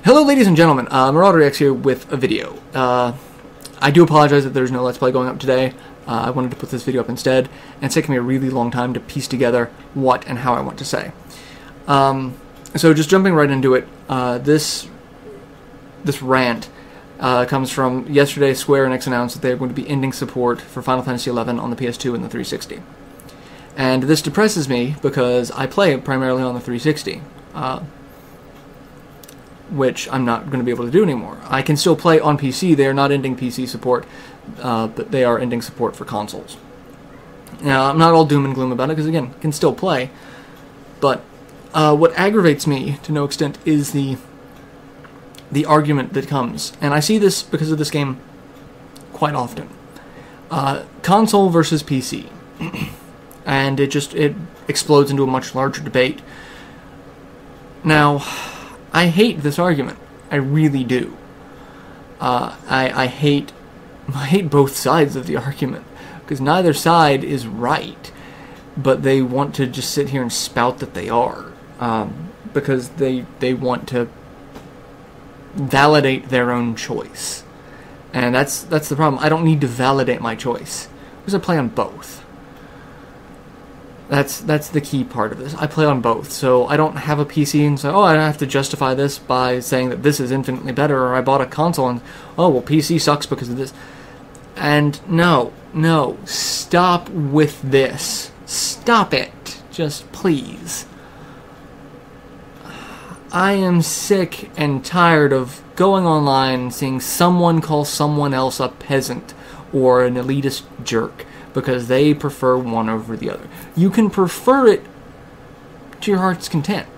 Hello ladies and gentlemen, MarauderEX here with a video. I do apologize that there's no Let's Play going up today. I wanted to put this video up instead, and it's taken me a really long time to piece together what and how I want to say. So just jumping right into it, this rant comes from yesterday. Square Enix announced that they're going to be ending support for Final Fantasy XI on the PS2 and the 360. And this depresses me because I play it primarily on the 360. Which I'm not going to be able to do anymore. I can still play on PC. They are not ending PC support, but they are ending support for consoles. Now, I'm not all doom and gloom about it, because again, I can still play. But what aggravates me, to no extent, is the argument that comes. And I see this because of this game quite often. Console versus PC. And it explodes into a much larger debate. Now, I hate this argument. I really do. I hate both sides of the argument, because neither side is right, but they want to just sit here and spout that they are, because they want to validate their own choice, and that's the problem. I don't need to validate my choice, because I play on both. That's the key part of this. I play on both, so I don't have a PC and say, oh, I have to justify this by saying that this is infinitely better, or I bought a console and, oh, well, PC sucks because of this. And no, stop with this. Stop it. Just please. I am sick and tired of going online and seeing someone call someone else a peasant or an elitist jerk because they prefer one over the other. You can prefer it to your heart's content.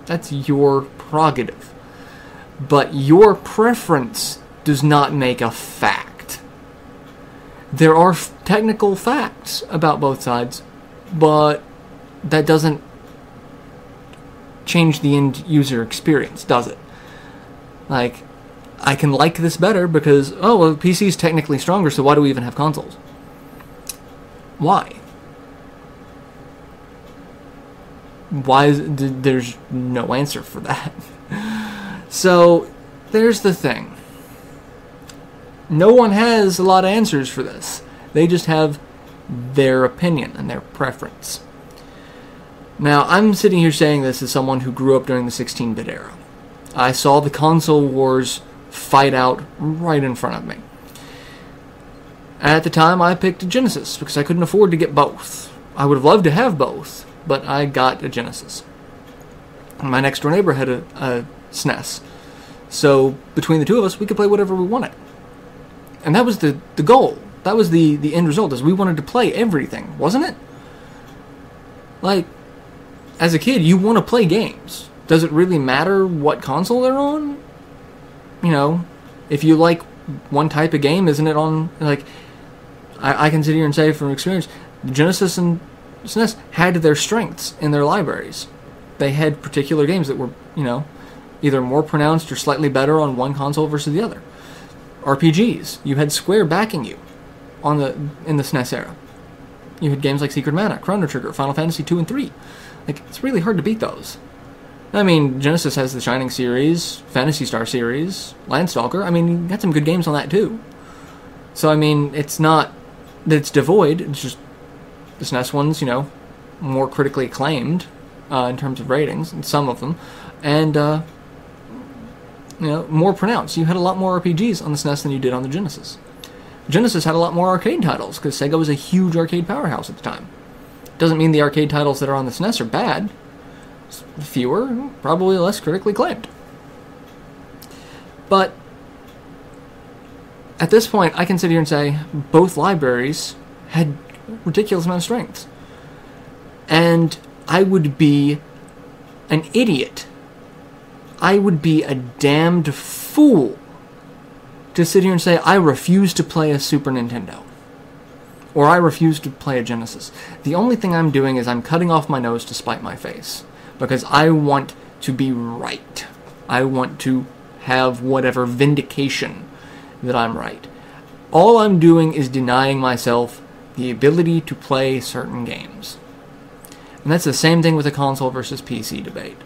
That's your prerogative. But your preference does not make a fact. There are technical facts about both sides, but that doesn't change the end user experience, does it? Like, I can like this better because, oh, well, PC is technically stronger, so why do we even have consoles? Why? Why there's no answer for that. So, there's the thing. No one has a lot of answers for this. They just have their opinion and their preference. Now, I'm sitting here saying this as someone who grew up during the 16-bit era. I saw the console wars fight out right in front of me. At the time, I picked a Genesis because I couldn't afford to get both. I would have loved to have both, but I got a Genesis. My next door neighbor had a SNES. So, between the two of us, we could play whatever we wanted. And that was the goal. That was the end result, is we wanted to play everything, wasn't it? Like, as a kid, you want to play games. Does it really matter what console they're on? You know, if you like one type of game, isn't it on, like, I can sit here and say from experience, Genesis and SNES had their strengths in their libraries. They had particular games that were, you know, either more pronounced or slightly better on one console versus the other. RPGs, you had Square backing you in the SNES era. You had games like Secret Mana, Chrono Trigger, Final Fantasy 2 and 3. Like, it's really hard to beat those. I mean, Genesis has the Shining series, Phantasy Star series, Landstalker. I mean, you got some good games on that too. So, I mean, it's not that it's devoid. It's just the SNES ones, you know, more critically acclaimed in terms of ratings, and some of them, and you know, more pronounced. You had a lot more RPGs on the SNES than you did on the Genesis. Genesis had a lot more arcade titles because Sega was a huge arcade powerhouse at the time. Doesn't mean the arcade titles that are on the SNES are bad. Fewer, probably less critically acclaimed. But at this point, I can sit here and say both libraries had ridiculous amount of strengths. And I would be an idiot. I would be a damned fool to sit here and say, I refuse to play a Super Nintendo. Or I refuse to play a Genesis. The only thing I'm doing is I'm cutting off my nose to spite my face. Because I want to be right. I want to have whatever vindication that I'm right. All I'm doing is denying myself the ability to play certain games. And that's the same thing with the console versus PC debate.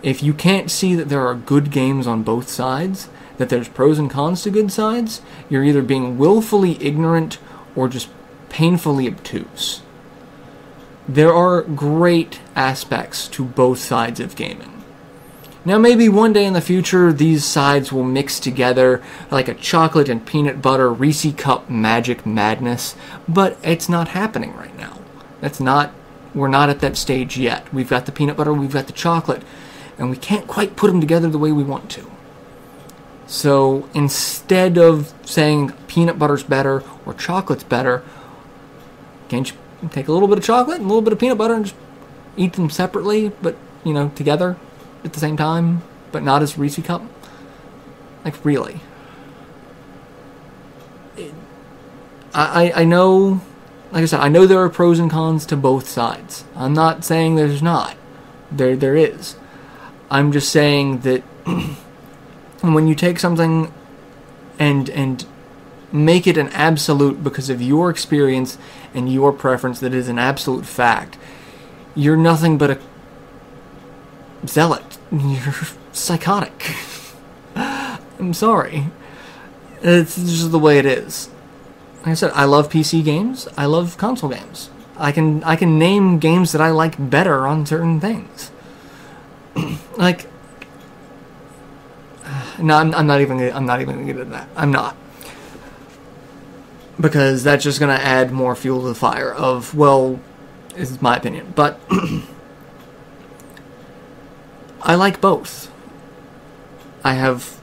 If you can't see that there are good games on both sides, that there's pros and cons to good sides, you're either being willfully ignorant or just painfully obtuse. There are great aspects to both sides of gaming. Now maybe one day in the future these sides will mix together like a chocolate and peanut butter Reese Cup magic madness, but it's not happening right now. We're not at that stage yet. We've got the peanut butter, we've got the chocolate, and we can't quite put them together the way we want to. So instead of saying peanut butter's better or chocolate's better, can't you take a little bit of chocolate and a little bit of peanut butter and just eat them separately, but, together at the same time, but not as Reese Cup? Like, really? I know, like I said, I know there are pros and cons to both sides. I'm not saying there's not. There is. I'm just saying that when you take something and make it an absolute because of your experience and your preference that is an absolute fact, you're nothing but a zealot. You're psychotic. I'm sorry. It's just the way it is. Like I said, I love PC games. I love console games. I can name games that I like better on certain things. Like, no, I'm not even gonna get into that. I'm not, because that's just gonna add more fuel to the fire of, well, this is my opinion, but I like both. I have,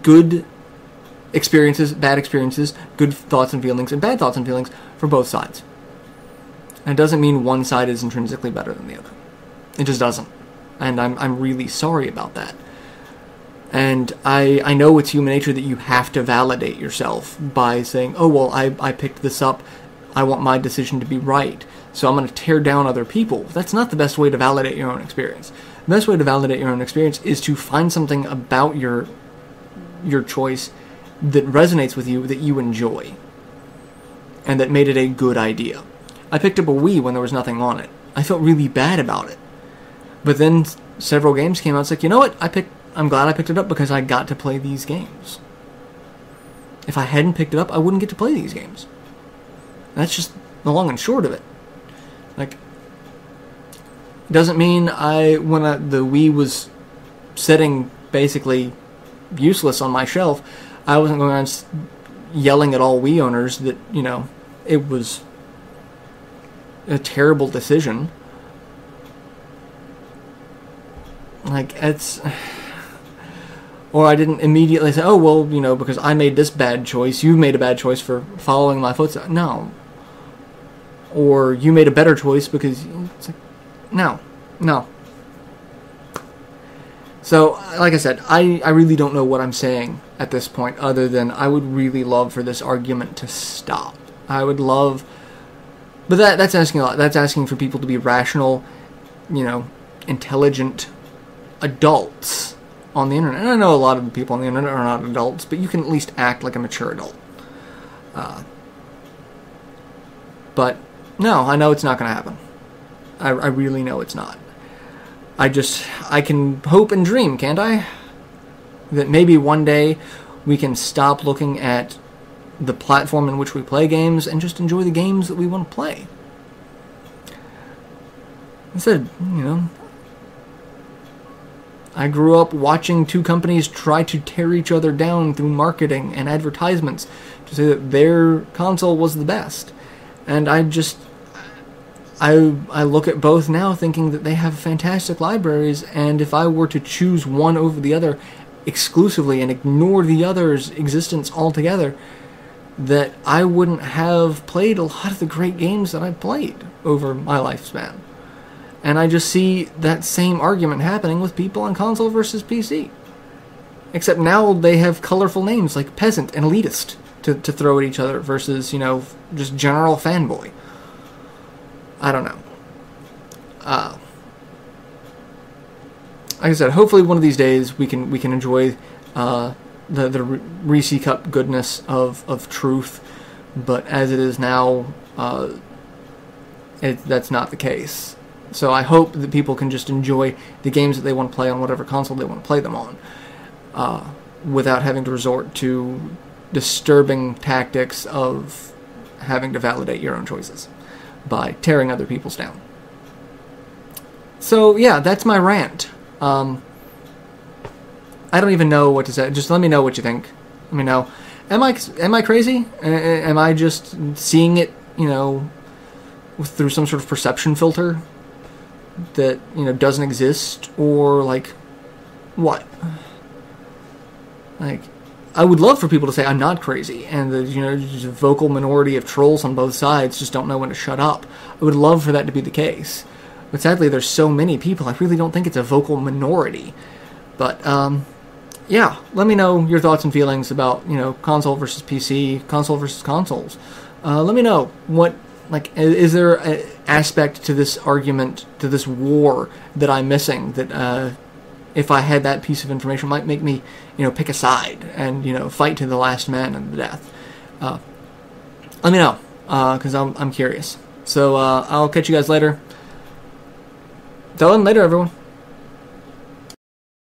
good experiences, bad experiences, good thoughts and feelings, and bad thoughts and feelings for both sides. And it doesn't mean one side is intrinsically better than the other. It just doesn't. And I'm really sorry about that. And I know it's human nature that you have to validate yourself by saying, oh, well, I picked this up. I want my decision to be right, so I'm going to tear down other people. That's not the best way to validate your own experience. The best way to validate your own experience is to find something about your choice that resonates with you, that you enjoy, and that made it a good idea. I picked up a Wii when there was nothing on it. I felt really bad about it. But then several games came out. It's like, you know what? I'm glad I picked it up because I got to play these games. If I hadn't picked it up, I wouldn't get to play these games. That's just the long and short of it. Like, it doesn't mean when the Wii was sitting basically useless on my shelf, I wasn't going around yelling at all Wii owners that, it was a terrible decision. Like, or I didn't immediately say, oh, well, because I made this bad choice, you made a bad choice for following my footsteps. No. Or you made a better choice because, it's like, no. So, like I said, I really don't know what I'm saying at this point, other than I would really love for this argument to stop. I would love, but that's asking a lot. That's asking for people to be rational, intelligent adults on the internet. And I know a lot of the people on the internet are not adults, but you can at least act like a mature adult. But no, I know it's not going to happen. I really know it's not. I can hope and dream, can't I? That maybe one day we can stop looking at the platform in which we play games and just enjoy the games that we want to play. Instead, I grew up watching two companies try to tear each other down through marketing and advertisements to say that their console was the best. And I look at both now thinking that they have fantastic libraries, and if I were to choose one over the other exclusively and ignore the other's existence altogether, that I wouldn't have played a lot of the great games that I've played over my lifespan. And I just see that same argument happening with people on console versus PC. Except now they have colorful names like peasant and elitist to throw at each other versus, just general fanboy. I don't know. Like I said, hopefully one of these days we can enjoy the Reese Cup goodness of truth. But as it is now, that's not the case. So I hope that people can just enjoy the games that they want to play on whatever console they want to play them on, without having to resort to disturbing tactics of having to validate your own choices by tearing other people's down. So yeah, that's my rant. I don't even know what to say. Just let me know what you think. Let me know. Am I crazy? Am I just seeing it, through some sort of perception filter that, doesn't exist? Or, like, what? Like, I would love for people to say I'm not crazy, and the, just a vocal minority of trolls on both sides just don't know when to shut up. I would love for that to be the case. But sadly, there's so many people, I really don't think it's a vocal minority. But, yeah, let me know your thoughts and feelings about, console versus PC, console versus consoles. Let me know what, like, is there an aspect to this argument, to this war that I'm missing that, if I had that piece of information, might make me, pick a side and, fight to the last man and the death. Let me know, because I'm curious. So, I'll catch you guys later. Till then, later, everyone.